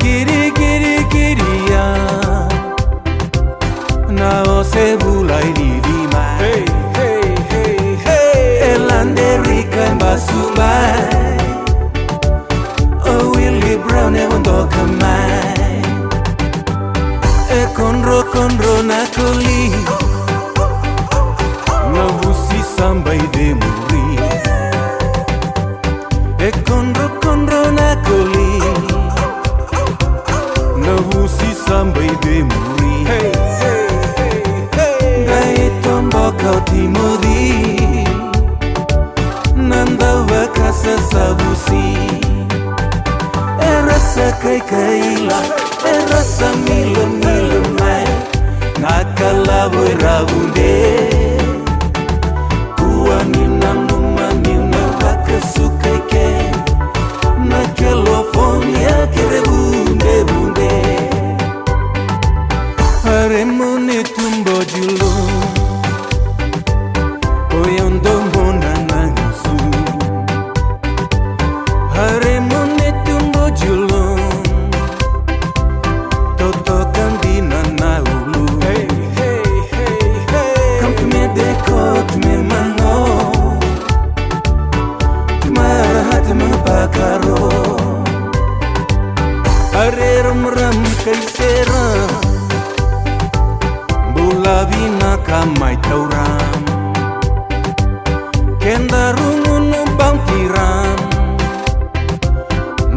Giri giri giri ya na ose bulai di mai. Hey hey hey hey. Elanderika Masuwale. Oh Willie Brown e wondoka mai. E konro nakoli. Na vusi samba ide muri. E konro nakoli. Na vusi samba ide muri. Hey hey hey hey. Gai tombo kauti modi. Nanda vakasa sabusi. Erasa kaila. Erasa milo mai. Nakalabu rabunde. Kuanina numa wakasukaike. Nakelofornia kerebunde bunde. Haremone tumbo julo. Oyondo mona nangusu. Haremone tumbo julo. Toto kandina na ulu. Hey hey hey hey. Come to me deko to me mano. Tumara bakaro. Areram ram kaisera. Bulavina kamai tauram. Kendarungunu bangkiram.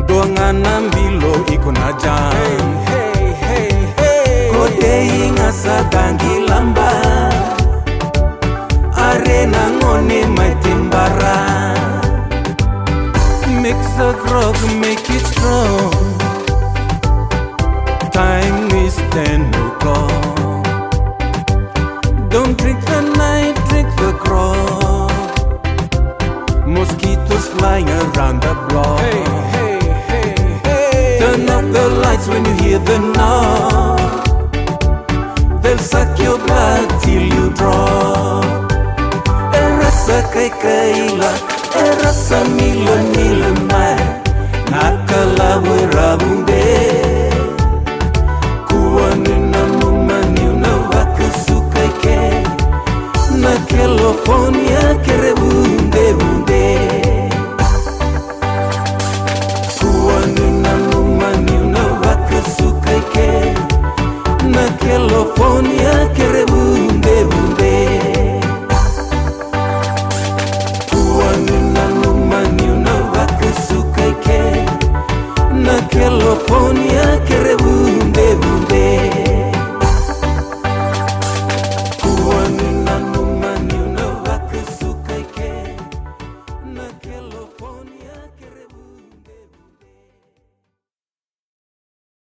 Doanganam bilo ikonajam. Hey hey hey. Kodei ngasa dangi lamba. Arena ngone maitimbara. Mix a grog, make it strong. Time is 10 o'clock. Don't drink the night, drink the grog. Mosquitoes flying around the block. Hey, hey, hey, hey. Turn off the lights when you hear the knock. They'll suck your blood till you drop. Erasa kaila. Erasa milo mai. Nakalabu rabunde. Kuanina numa wakasukaike. Nakelofornia kerebunde bunde. Kuanina numa wakasukaike. Nakelofornia kerebunde bunde. Nakelofornia kerebunde bunde.